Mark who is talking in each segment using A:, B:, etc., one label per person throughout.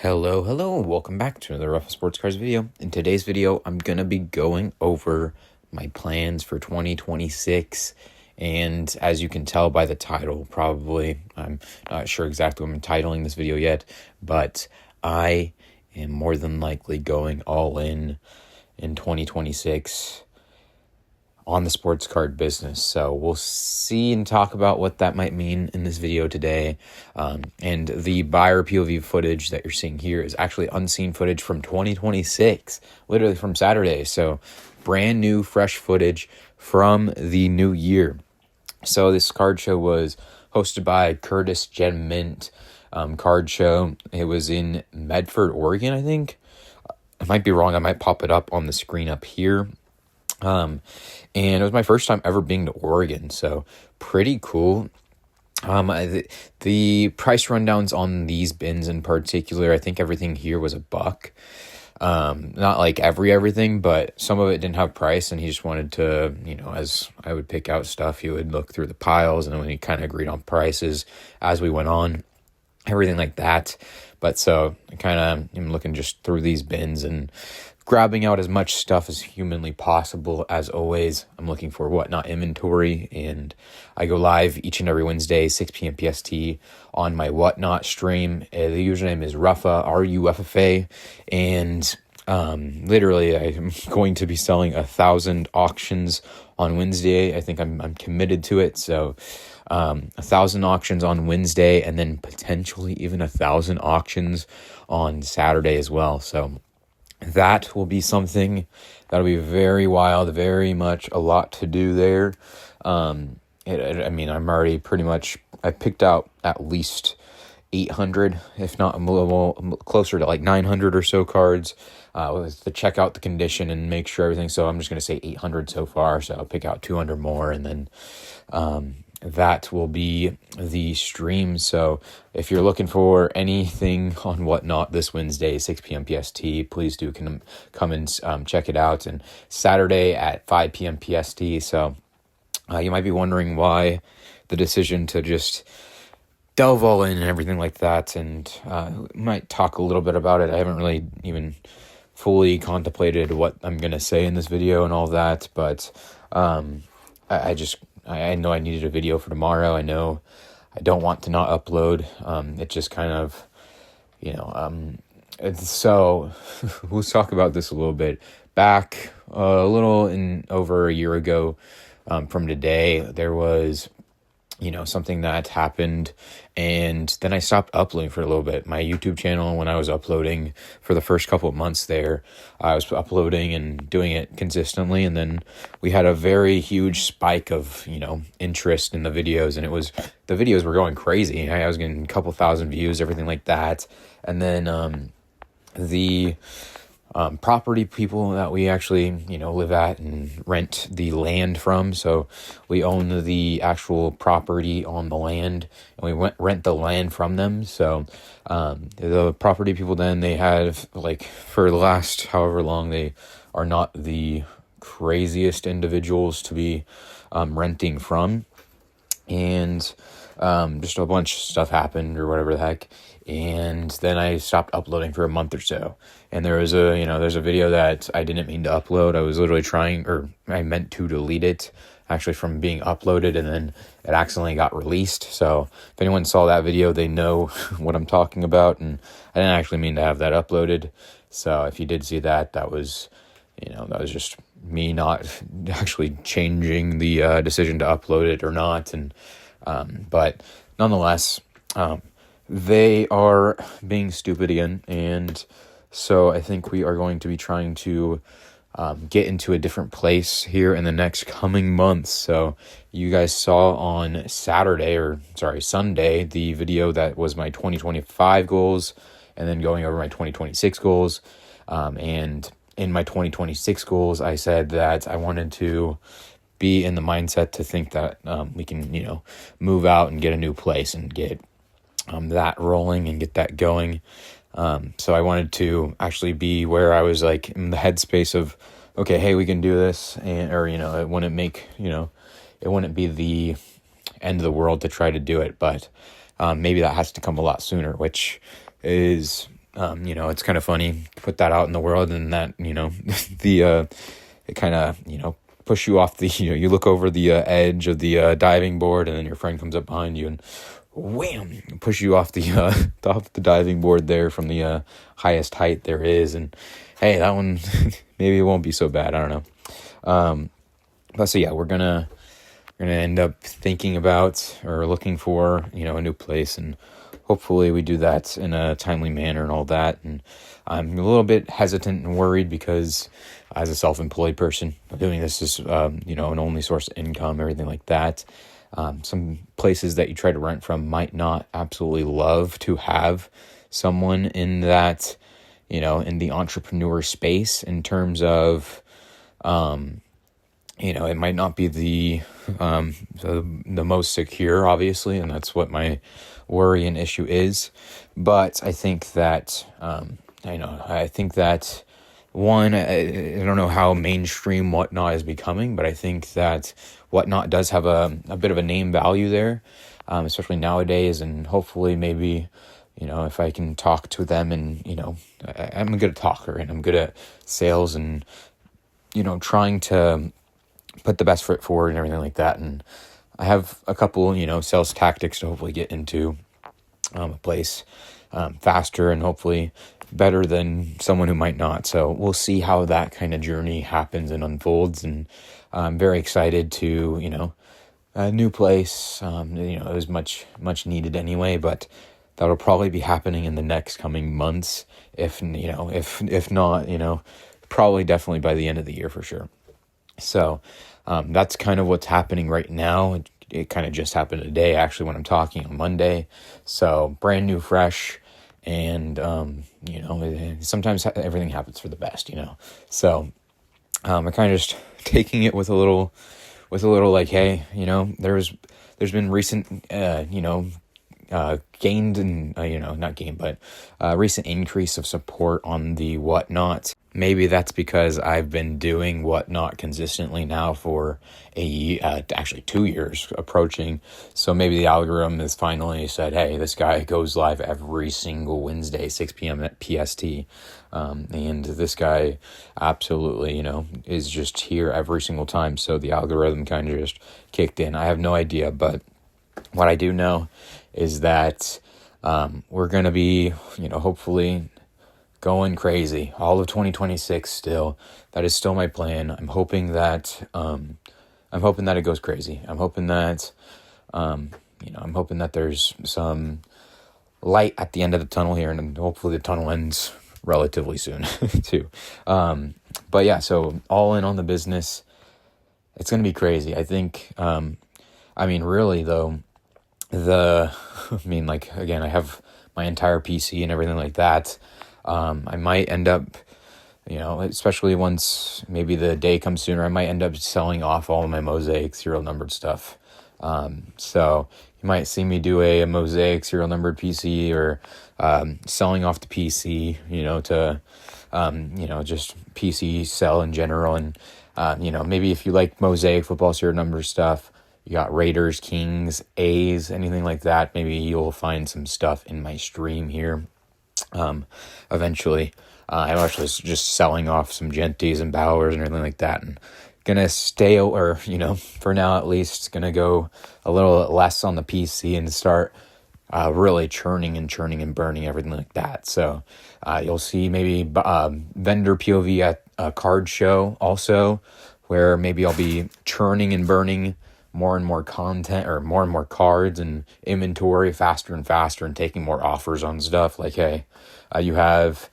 A: Hello, welcome back to another Ruffa Sports Cars video. In today's video, I'm going to be going over my plans for 2026, and as you can tell by the title, probably, I'm not sure exactly what I'm titling this video yet, but I am more than likely going all in 2026 on the sports card business. So we'll see and talk about what that might mean in this video today. And the buyer POV footage that you're seeing here is actually unseen footage from 2026, literally from Saturday. So brand new, fresh footage from the new year. So this card show was hosted by Curtis Gen Mint card show. It was in Medford, Oregon, I think. I might be wrong. I might pop it up on the screen up here. And it was my first time ever being to Oregon, so pretty cool. The price rundowns on these bins in particular, I think everything here was $1. Not like everything, but some of it didn't have price, and he just wanted to, as I would pick out stuff, he would look through the piles, and then we kind of agreed on prices as we went on, everything like that. But so I kind of am looking just through these bins and grabbing out as much stuff as humanly possible. As always, I'm looking for Whatnot inventory, and I go live each and every Wednesday, 6 p.m. PST on my Whatnot stream. The username is Ruffa, R-U-F-F-A, and literally I'm going to be selling 1,000 auctions on Wednesday. I think I'm committed to it, so 1,000 auctions on Wednesday, and then potentially even 1,000 auctions on Saturday as well. So that will be something that'll be very wild, very much a lot to do there. I'm already pretty much, I picked out at least 800, if not a little closer to like 900 or so cards, to check out the condition and make sure everything. So I'm just going to say 800 so far. So I'll pick out 200 more, and then, that will be the stream. So if you're looking for anything on Whatnot this Wednesday, 6 p.m. PST, please do come and check it out. And Saturday at 5 p.m. PST. So you might be wondering why the decision to just delve all in and everything like that. And might talk a little bit about it. I haven't really even fully contemplated what I'm going to say in this video and all that. But I know I needed a video for tomorrow. I know I don't want to not upload. It just kind of, so let's talk about this a little bit. Back a little over a year ago from today, there was, something that happened, and then I stopped uploading for a little bit. My YouTube channel, when I was uploading for the first couple of months there, I was uploading and doing it consistently, and then we had a very huge spike of, interest in the videos, and the videos were going crazy. I was getting a couple thousand views, everything like that, and then the property people that we actually, live at and rent the land from. So we own the actual property on the land, and we rent the land from them. So the property people, then they have, for the last however long, they are not the craziest individuals to be renting from. And just a bunch of stuff happened or whatever the heck. And then I stopped uploading for a month or so. And there's a video that I didn't mean to upload. I was literally I meant to delete it actually from being uploaded, and then it accidentally got released. So if anyone saw that video, they know what I'm talking about. And I didn't actually mean to have that uploaded. So if you did see that, that was just me not actually changing the decision to upload it or not. And but nonetheless, they are being stupid again, and so I think we are going to be trying to get into a different place here in the next coming months. So you guys saw on Sunday, the video that was my 2025 goals, and then going over my 2026 goals. And in my 2026 goals, I said that I wanted to be in the mindset to think that we can, move out and get a new place and get that rolling and get that going. So I wanted to actually be where I was in the headspace of, okay, hey, we can do this. It wouldn't it wouldn't be the end of the world to try to do it, but maybe that has to come a lot sooner, which is it's kind of funny, put that out in the world, and that, it kind of, push you off the, you look over the edge of the diving board, and then your friend comes up behind you and wham, push you off the off the diving board there from the highest height there is. And hey, that one maybe it won't be so bad. I don't know. But so yeah, we're gonna end up thinking about or looking for a new place, and hopefully we do that in a timely manner and all that. And I'm a little bit hesitant and worried because as a self-employed person, doing this is an only source of income, everything like that. Some places that you try to rent from might not absolutely love to have someone in that, in the entrepreneur space, in terms of, it might not be the most secure, obviously, and that's what my worry and issue is. But I think that, one, I don't know how mainstream Whatnot is becoming, but I think that Whatnot does have a bit of a name value there, especially nowadays. And hopefully maybe, if I can talk to them, and, I'm a good talker and I'm good at sales, and, trying to put the best foot forward and everything like that. And I have a couple, sales tactics to hopefully get into a place faster and hopefully better than someone who might not. So we'll see how that kind of journey happens and unfolds. And I'm very excited to, a new place. It was much needed anyway, but that'll probably be happening in the next coming months. If not, probably definitely by the end of the year for sure. So that's kind of what's happening right now. It kind of just happened today, actually, when I'm talking on Monday. So brand new, fresh, and sometimes everything happens for the best, So I'm kind of just taking it with a little like, hey, there's been recent gained and not gained, but recent increase of support on the Whatnot. Maybe that's because I've been doing Whatnot consistently now for actually 2 years approaching. So maybe the algorithm has finally said, hey, this guy goes live every single Wednesday, 6 p.m. at PST. And this guy absolutely, is just here every single time. So the algorithm kind of just kicked in. I have no idea, but what I do know is that we're going to be, hopefully going crazy all of 2026 still. That is still my plan. I'm hoping that it goes crazy. I'm hoping that there's some light at the end of the tunnel here, and hopefully the tunnel ends relatively soon too. But yeah, so all in on the business. It's going to be crazy. I think, really though, again, I have my entire PC and everything like that. I might end up, especially once maybe the day comes sooner, I might end up selling off all of my Mosaic serial numbered stuff. So you might see me do a Mosaic serial numbered PC, or selling off the PC, to, just PC sell in general. And, maybe if you like Mosaic football serial number stuff, you got Raiders, Kings, A's, anything like that, maybe you'll find some stuff in my stream here. Eventually, I'm actually just selling off some Genties and Bowers and everything like that, and gonna stay, or for now at least, gonna go a little less on the PC and start really churning and burning everything like that. So you'll see maybe vendor POV at a card show also, where maybe I'll be churning and burning more and more content, or more and more cards and inventory faster and faster, and taking more offers on stuff like, hey, you have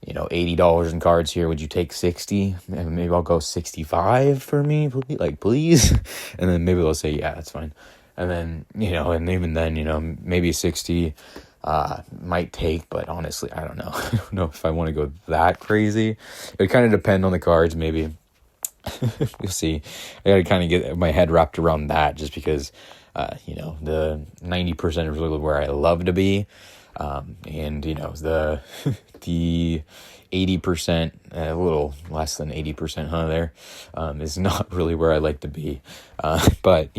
A: $80 in cards here, would you take 60? Maybe I'll go 65 for me, please. And then maybe they'll say, yeah, that's fine. And then and even then, maybe 60 might take, but honestly, I don't know. I don't know if I want to go that crazy. It would kind of depend on the cards, maybe. We'll see. I gotta kind of get my head wrapped around that, just because the 90% is really where I love to be, and the the 80%, a little less than 80%, there is not really where I like to be. But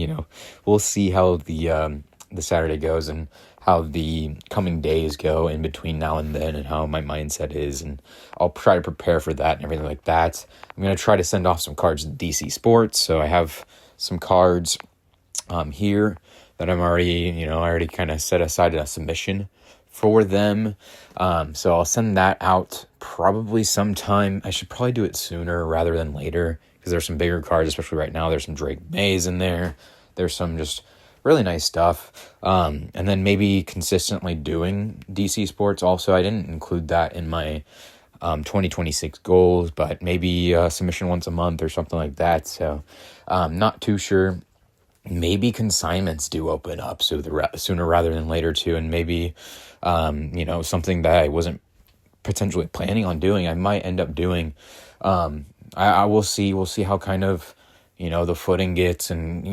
A: we'll see how the Saturday goes, and how the coming days go in between now and then, and how my mindset is, and I'll try to prepare for that and everything like that. I'm going to try to send off some cards to DC Sports, so I have some cards here that I'm already, I already kind of set aside a submission for them. So I'll send that out probably sometime. I should probably do it sooner rather than later, because there's some bigger cards, especially right now. There's some Drake Mays in there. There's some just really nice stuff. And then maybe consistently doing DC Sports also. I didn't include that in my 2026 goals, but maybe submission once a month or something like that. So not too sure. Maybe consignments do open up sooner rather than later too, and maybe something that I wasn't potentially planning on doing, I might end up doing. I will see. We'll see how kind of the footing gets, and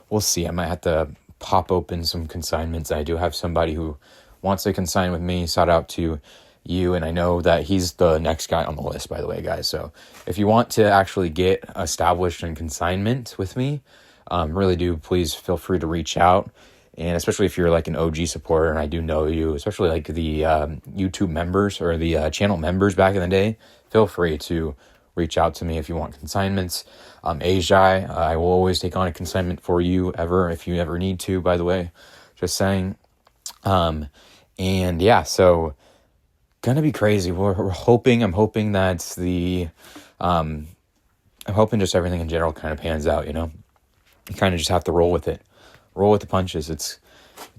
A: we'll see. I might have to pop open some consignments. I do have somebody who wants to consign with me. Shout out to you, and I know that he's the next guy on the list, by the way, guys. So if you want to actually get established in consignment with me, really do, please feel free to reach out. And especially if you're like an OG supporter, and I do know you, especially like the YouTube members or the channel members back in the day, feel free to reach out to me if you want consignments. Ajay, I will always take on a consignment for you if you ever need to, by the way, just saying. And yeah, so gonna be crazy. I'm hoping that I'm hoping just everything in general kind of pans out, You kind of just have to roll with it. Roll with the punches. It's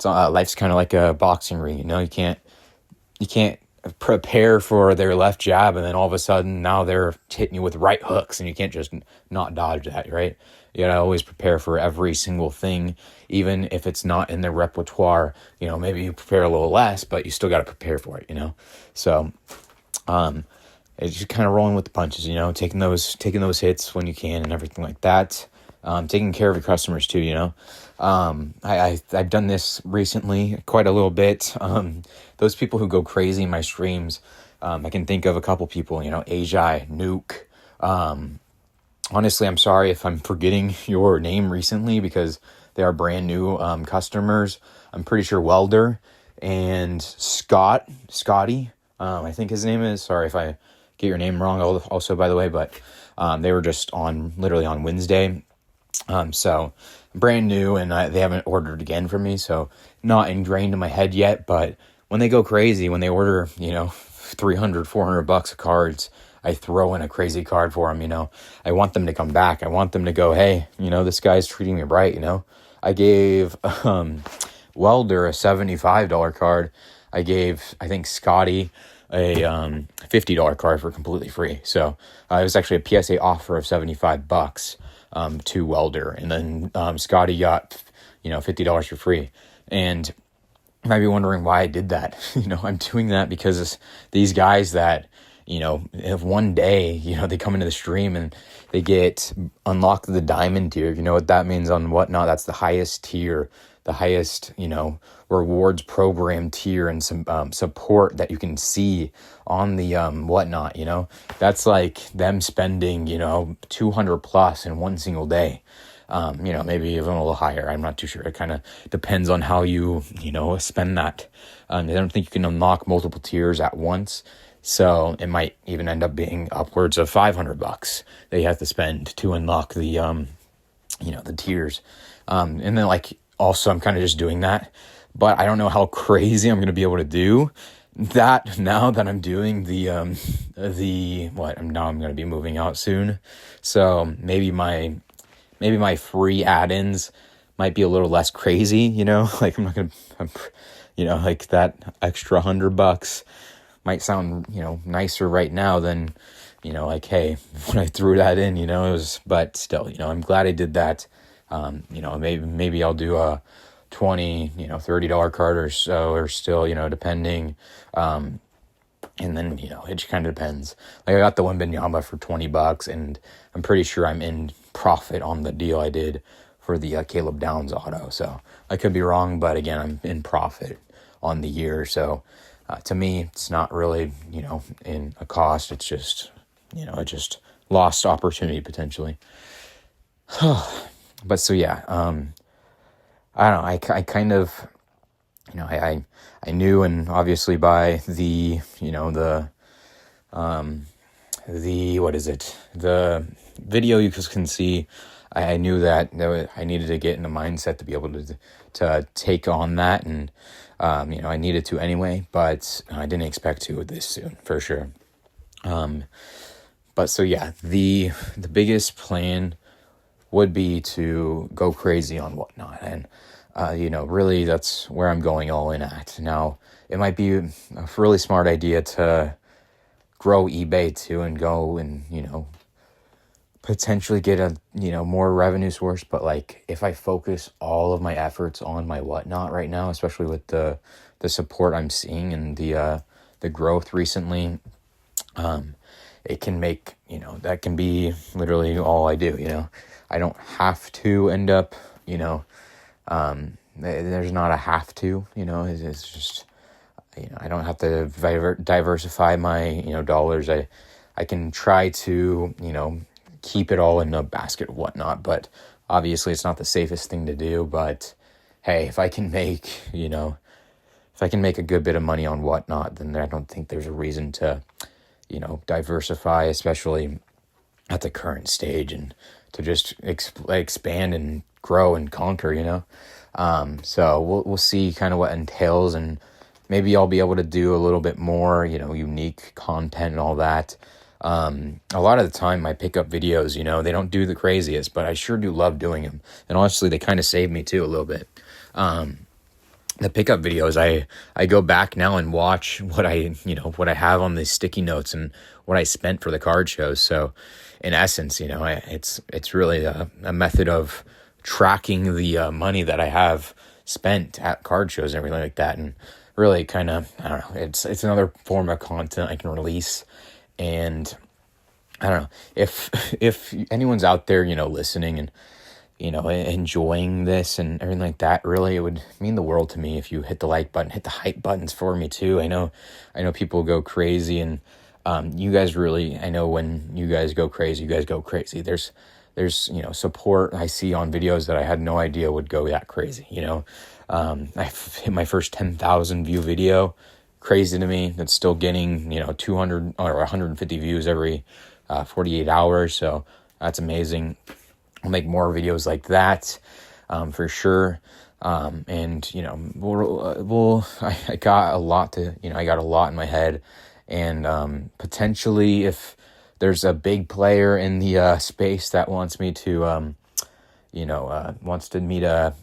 A: life's kind of like a boxing ring, You can't prepare for their left jab and then all of a sudden now they're hitting you with right hooks, and you can't just not dodge that, right? You gotta always prepare for every single thing, even if it's not in their repertoire. Maybe you prepare a little less, but you still got to prepare for it. So, it's just kind of rolling with the punches. Taking those hits when you can and everything like that. Taking care of your customers too, I've done this recently quite a little bit. Those people who go crazy in my streams, I can think of a couple people, Ajay, Nuke. Honestly, I'm sorry if I'm forgetting your name recently, because they are brand new customers. I'm pretty sure Welder and Scotty, I think his name is. Sorry if I get your name wrong also, by the way, but they were just literally on Wednesday. So brand new, and they haven't ordered again from me, so not ingrained in my head yet. But when they go crazy, when they order, $300-$400 of cards, I throw in a crazy card for them. I want them to come back. I want them to go, hey, this guy's treating me right. I gave Welder a $75 card. I gave, I think, Scotty a $50 card for completely free. So it was actually a PSA offer of $75 to Welder, and then Scotty got $50 for free. And you might be wondering why I did that. I'm doing that because these guys that if one day they come into the stream and they get unlocked the diamond tier, what that means on Whatnot. That's the highest tier, the highest rewards program tier, and some support that you can see on the Whatnot. That's like them spending 200 plus in one single day. Maybe even a little higher. I'm not too sure. It kind of depends on how you spend that. I don't think you can unlock multiple tiers at once. So it might even end up being upwards of $500 that you have to spend to unlock the, the tiers. And then also I'm kind of just doing that, but I don't know how crazy I'm going to be able to do that now that I'm doing I'm going to be moving out soon. So maybe my free add-ins might be a little less crazy, I'm not going to, that extra $100 might sound, nicer right now than, hey, when I threw that in, it was, but still, I'm glad I did that. Maybe I'll do a $20, $30 card or so, or still, depending. And then, it just kind of depends. I got the Wembanyama for $20, and I'm pretty sure I'm in profit on the deal I did for the Caleb Downs auto. So I could be wrong, but again, I'm in profit on the year. So to me, it's not really, in a cost. It's just, it just lost opportunity potentially. But so, yeah, I don't know. I kind of I knew, and obviously by the, what is it? The video you just can see, I knew that I needed to get in the mindset to be able to take on that. And, I needed to anyway, but I didn't expect to this soon for sure. But so yeah, the biggest plan would be to go crazy on Whatnot. And, really that's where I'm going all in at. Now, it might be a really smart idea to grow eBay too and go and, potentially get a, more revenue source. But like, if I focus all of my efforts on my Whatnot right now, especially with the support I'm seeing and the growth recently, it can make, that can be literally all I do. I don't have to end up, there's not a have to, it's just, I don't have to diversify my, dollars. I can try to, keep it all in a basket or whatnot, but obviously it's not the safest thing to do. But hey, if I can make, if I can make a good bit of money on Whatnot, then I don't think there's a reason to, diversify, especially at the current stage, and to just expand and grow and conquer, So we'll see kind of what entails, and maybe I'll be able to do a little bit more, unique content and all that. A lot of the time my pickup videos, they don't do the craziest, but I sure do love doing them. And honestly, they kind of save me too a little bit. The pickup videos, I go back now and watch what what I have on the sticky notes and what I spent for the card shows. So in essence, it's really a method of tracking the money that I have spent at card shows and everything like that. And really kind of, I don't know, it's another form of content I can release. And I don't know if anyone's out there, listening and, enjoying this and everything like that, really, it would mean the world to me if you hit the like button, hit the hype buttons for me too. I know people go crazy, and you guys really, I know when you guys go crazy, There's support I see on videos that I had no idea would go that crazy. I hit my first 10,000 view video, crazy to me. That's still getting 200 or 150 views every 48 hours. So that's amazing. I'll make more videos like that, for sure. And, I got a lot I got a lot in my head, and, potentially if there's a big player in the, space that wants me to, wants me to,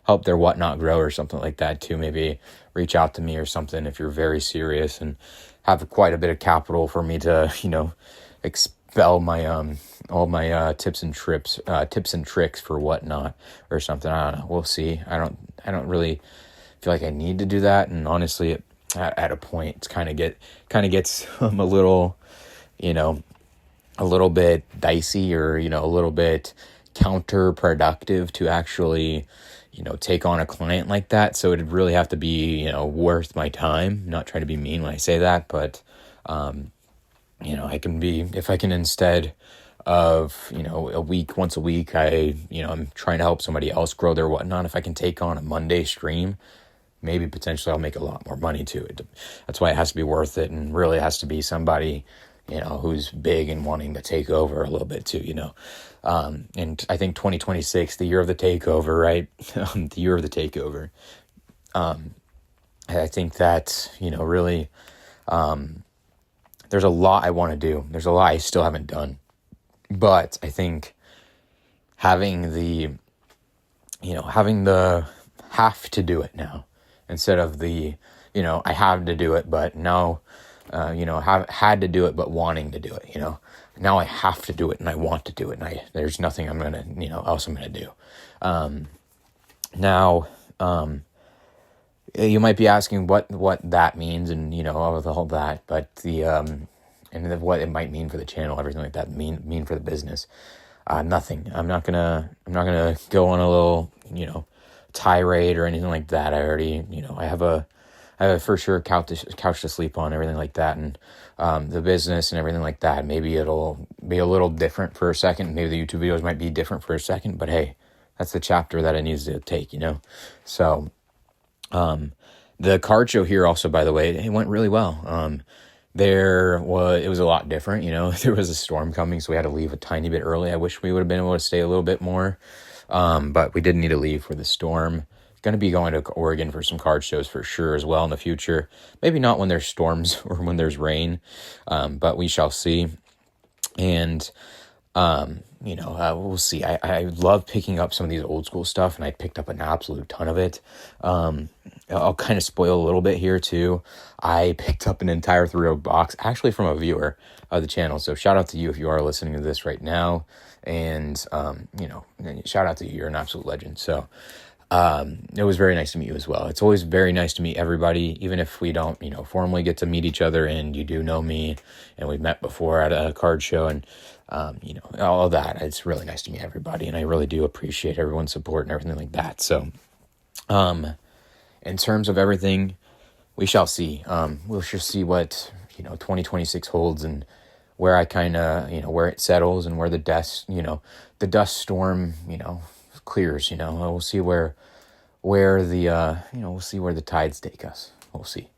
A: help their Whatnot grow or something like that too, maybe reach out to me or something if you're very serious and have quite a bit of capital for me to, expel my all my tips and tricks for Whatnot or something. I don't know. We'll see. I don't really feel like I need to do that. And honestly, at a point, it's kind of gets a little, a little bit dicey, or a little bit counterproductive to actually, take on a client like that. So it'd really have to be, worth my time. Not trying to be mean when I say that, but if I can, instead of, once a week, I'm trying to help somebody else grow their Whatnot. If I can take on a Monday stream, maybe potentially I'll make a lot more money too. That's why it has to be worth it, and really has to be somebody, who's big and wanting to take over a little bit too, and I think 2026, the year of the takeover, right? The year of the takeover. I think that, really, there's a lot I want to do. There's a lot I still haven't done, but I think having the have to do it now, instead of the, I have to do it, but now, have had to do it, but wanting to do it, now I have to do it and I want to do it. And there's nothing I'm going to, else I'm going to do. Now, you might be asking what that means, and, all of all that, but and what it might mean for the channel, everything like that, mean for the business. Nothing. I'm not gonna go on a little, tirade or anything like that. I already, I have a for sure couch to sleep on, everything like that. And, the business and everything like that, maybe it'll be a little different for a second. Maybe the YouTube videos might be different for a second, but hey, the chapter that it needs to take, So, the card show here also, by the way, it went really well. It was a lot different, there was a storm coming, so we had to leave a tiny bit early. I wish we would have been able to stay a little bit more. But we didn't need to leave for the storm. Going to be going to Oregon for some card shows for sure as well in the future. Maybe not when there's storms or when there's rain, but we shall see. And, we'll see. I love picking up some of these old school stuff, and I picked up an absolute ton of it. I'll kind of spoil a little bit here too. I picked up an entire 3-0 box, actually from a viewer of the channel. So shout out to you if you are listening to this right now. And, shout out to you. You're an absolute legend. So, it was very nice to meet you as well. It's always very nice to meet everybody, even if we don't, formally get to meet each other, and you do know me and we've met before at a card show, and, all of that. It's really nice to meet everybody, and I really do appreciate everyone's support and everything like that. So, in terms of everything, we shall see. We'll just see what, 2026 holds, and where I kind of, where it settles, and where the dust storm, clears. We'll see where the we'll see where the tides take us. We'll see.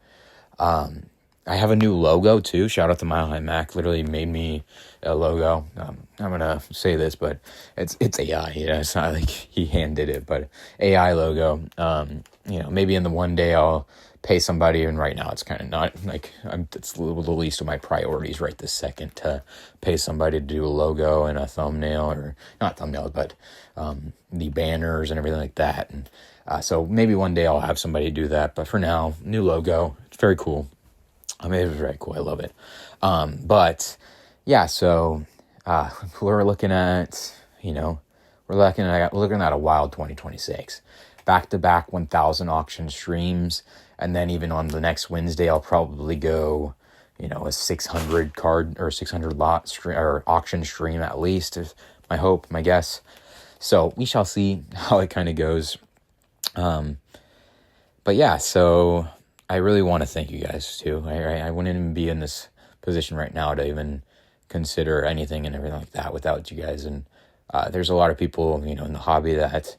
A: I have a new logo too. Shout out to Mile High Mac. Literally made me a logo. I'm gonna say this, but it's AI. It's not like he hand did it, but AI logo. Maybe in the one day I'll pay somebody, and right now it's kind of not like it's the least of my priorities right this second to pay somebody to do a logo and a thumbnail, or not thumbnails, but the banners and everything like that. And so maybe one day I'll have somebody do that, but for now, new logo. It's very cool. I mean, it was very cool. I love it. But yeah, so we're looking at a wild 2026. Back-to-back 1,000 auction streams, and then even on the next Wednesday, I'll probably go, a 600 card or 600 lot stream or auction stream at least, is my hope, my guess. So we shall see how it kind of goes. But yeah, so I really want to thank you guys too. I wouldn't even be in this position right now to even consider anything and everything like that without you guys. And there's a lot of people, in the hobby that,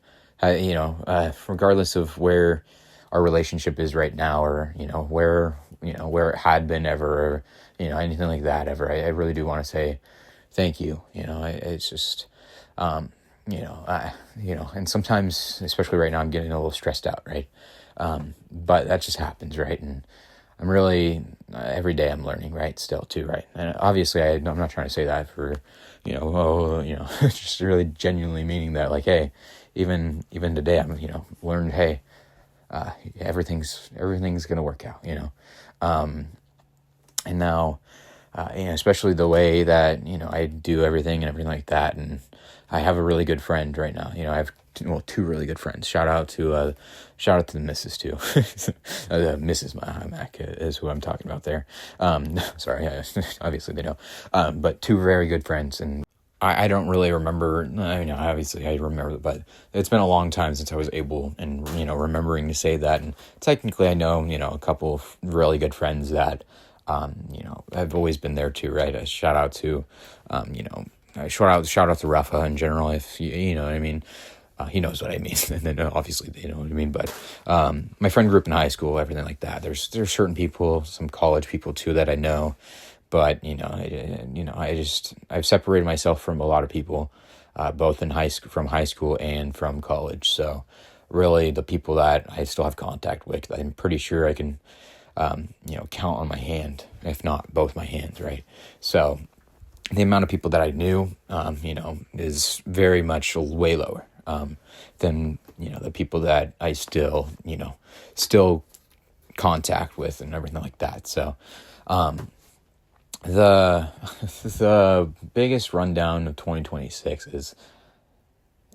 A: regardless of where our relationship is right now, or where it had been ever, or anything like that ever, I really do want to say thank you. It's just and sometimes, especially right now, I'm getting a little stressed out, right? But that just happens, right? And I'm really, every day I'm learning, right? Still too, right? And obviously I'm not trying to say that for, just really genuinely meaning that, like, hey, even today I'm, learned, hey, everything's going to work out, and now, especially the way that, I do everything and everything like that. And I have a really good friend right now. I have two really good friends. Shout out to the missus too. Mrs. Mac is who I'm talking about there. Sorry, obviously they know. But two very good friends, and I don't really remember. Obviously I remember, but it's been a long time since I was able and remembering to say that. And technically, I know a couple of really good friends that I've always been there too. Right? A shout out to shout out to Ruffa in general, if you know what I mean. He knows what I mean, and then obviously they know what I mean. But my friend group in high school, everything like that. There's certain people, some college people too that I know, but I've separated myself from a lot of people, both in from high school and from college. So really, the people that I still have contact with, I'm pretty sure I can, count on my hand, if not both my hands, right? So the amount of people that I knew, is very much way lower than, the people that I still contact with and everything like that. So, the biggest rundown of 2026 is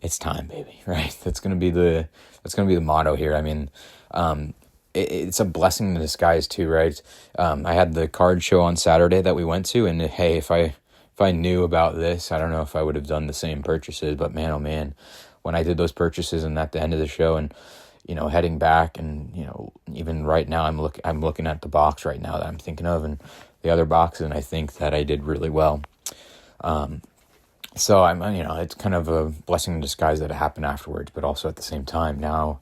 A: it's time, baby, right? That's going to be the motto here. I mean, it's a blessing in disguise too, right? I had the card show on Saturday that we went to, and hey, if I knew about this, I don't know if I would have done the same purchases, but man, oh man, when I did those purchases and at the end of the show and, heading back and, even right now, I'm looking at the box right now that I'm thinking of and the other boxes, and I think that I did really well. So it's kind of a blessing in disguise that it happened afterwards, but also at the same time, now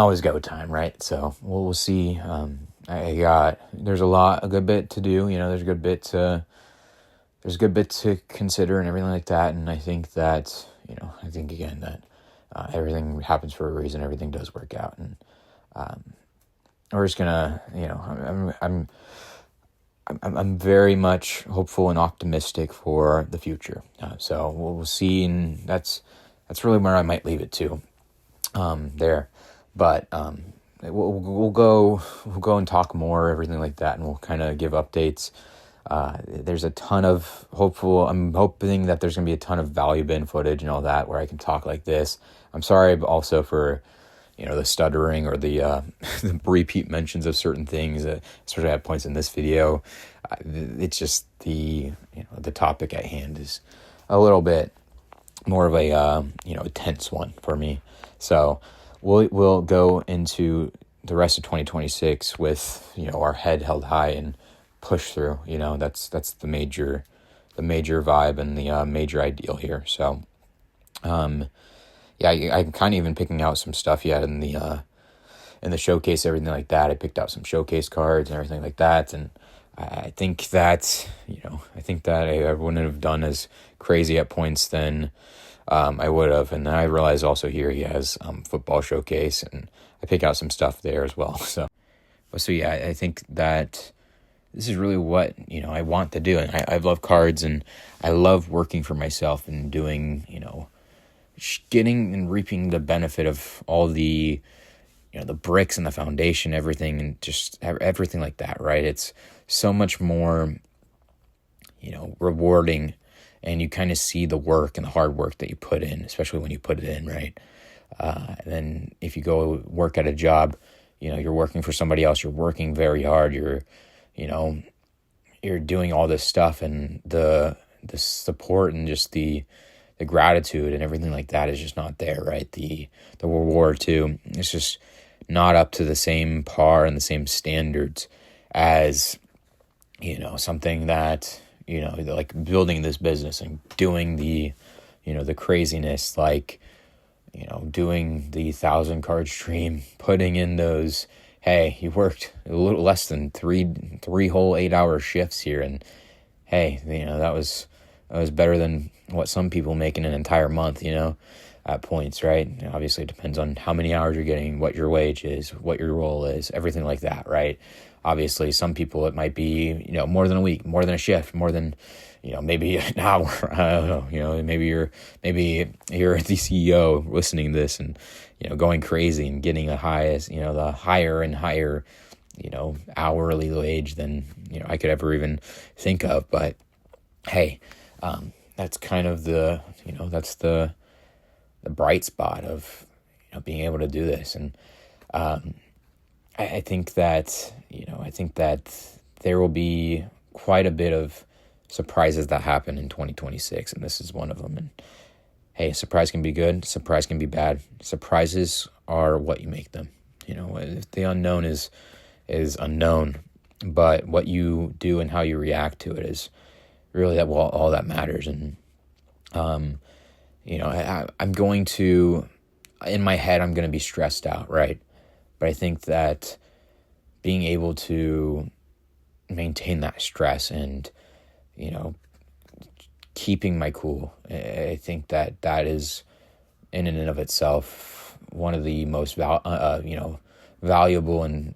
A: is go time, right? So we'll see. There's a good bit to do, there's a good bit to consider and everything like that. And I think that, I think again that everything happens for a reason. Everything does work out. And we're just gonna, I'm very much hopeful and optimistic for the future. So we'll see. And that's really where I might leave it to there. But we'll go and talk more, everything like that. And we'll kind of give updates. There's a ton of I'm hoping that there's going to be a ton of value bin footage and all that where I can talk like this. I'm sorry also for, the stuttering or the, the repeat mentions of certain things, especially at points in this video. It's just the topic at hand is a little bit more of a, a tense one for me. So we'll go into the rest of 2026 with, our head held high and push through. That's the major vibe and the major ideal here. So I'm kind of even picking out some stuff yet in the showcase, everything like that. I picked out some showcase cards and everything like that. And I think that, I wouldn't have done as crazy at points than I would have. And then I realized also here he has football showcase, and I pick out some stuff there as well. So I think that this is really what, I want to do. And I love cards, and I love working for myself and doing, getting and reaping the benefit of all the, the bricks and the foundation, everything, and just everything like that, right? It's so much more, rewarding, and you kind of see the work and the hard work that you put in, especially when you put it in, right? And then if you go work at a job, you're working for somebody else, you're working very hard, you're doing all this stuff, and the support and just the gratitude and everything like that is just not there, right? The reward too, it's just not up to the same par and the same standards as, something that, like building this business and doing the, the craziness, like, doing the 1,000 card stream, putting in those, hey, you worked a little less than three whole 8-hour shifts here, and hey, that was better than what some people make in an entire month, at points, right? Obviously, it depends on how many hours you're getting, what your wage is, what your role is, everything like that, right? Obviously, some people, it might be, more than a week, more than a shift, more than, maybe an hour. I don't know, maybe you're the CEO listening to this and, going crazy and getting the highest, the higher and higher, hourly wage than, I could ever even think of. But hey, that's kind of the, that's the bright spot of, being able to do this. And I think that, there will be quite a bit of surprises that happen in 2026, and this is one of them. And hey, surprise can be good, surprise can be bad. Surprises are what you make them. The unknown is unknown, but what you do and how you react to it is really all that matters. And I'm going to, in my head, I'm going to be stressed out, right? But I think that being able to maintain that stress and, keeping my cool, I think that is in and of itself one of the most valuable and,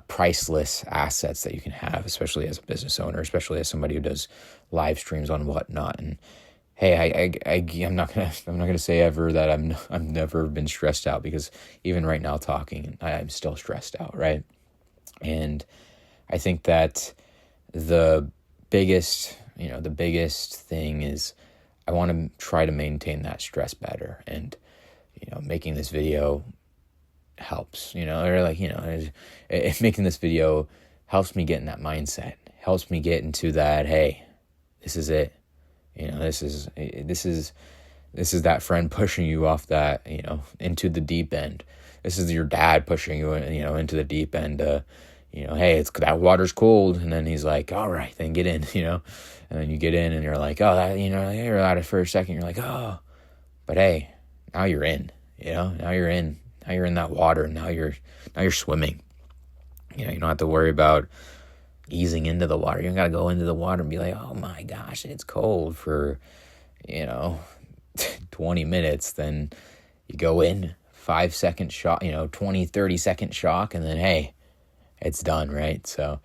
A: priceless assets that you can have, especially as a business owner, especially as somebody who does live streams on whatnot. And hey, I'm not gonna say ever that I've never been stressed out, because even right now talking, I'm still stressed out, right? And I think that the biggest thing is I want to try to maintain that stress better, and making this video helps, making this video helps me get in that mindset, helps me get into that, hey, this is it. This is that friend pushing you off that, into the deep end. This is your dad pushing you, into the deep end, hey, that water's cold. And then he's like, all right, then get in, and then you get in and you're like, oh, that, you're out of for a second. You're like, oh, but hey, now you're in, now you're in that water. Now you're swimming. You don't have to worry about easing into the water. You don't got to go into the water and be like, oh my gosh, it's cold for, 20 minutes. Then you go in, 5-second shock, 20, 30-second shock, and then, hey, it's done, right? So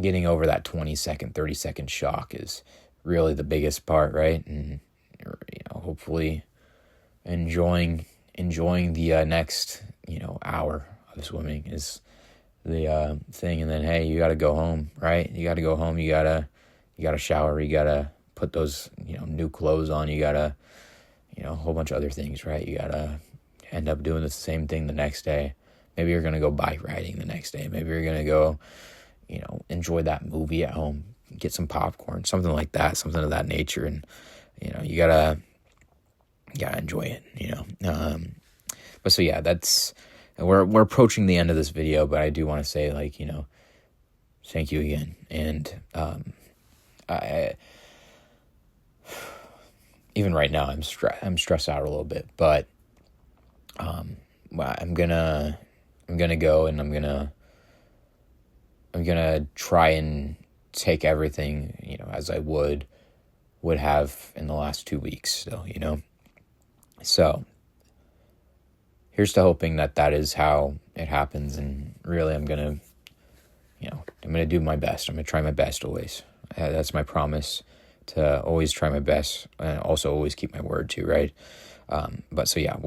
A: getting over that 20-second, 30-second shock is really the biggest part, right? And, hopefully enjoying the next, hour of swimming is the thing. And then, hey, you got to go home, right? You got to go home. You got to shower. You got to put those, new clothes on. You got to, a whole bunch of other things, right? You got to end up doing the same thing the next day. Maybe you're going to go bike riding the next day. Maybe you're going to go, enjoy that movie at home, get some popcorn, something like that, something of that nature. And, you gotta enjoy it, but so yeah, we're approaching the end of this video, but I do want to say, like, thank you again. And, I even right now, I'm stressed out a little bit, but, I'm gonna go, and I'm gonna try and take everything, as I would have in the last 2 weeks still, So here's to hoping that is how it happens. And really, I'm going to do my best. I'm going to try my best always. That's my promise, to always try my best, and also always keep my word too, right? But so yeah, I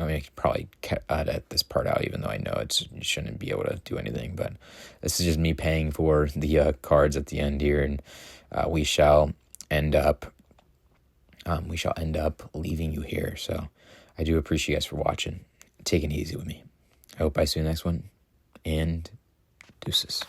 A: mean, I could probably edit this part out, even though I know you shouldn't be able to do anything. But this is just me paying for the cards at the end here, and we shall end up leaving you here. So I do appreciate you guys for watching. Take it easy with me. I hope I see you next one, and deuces.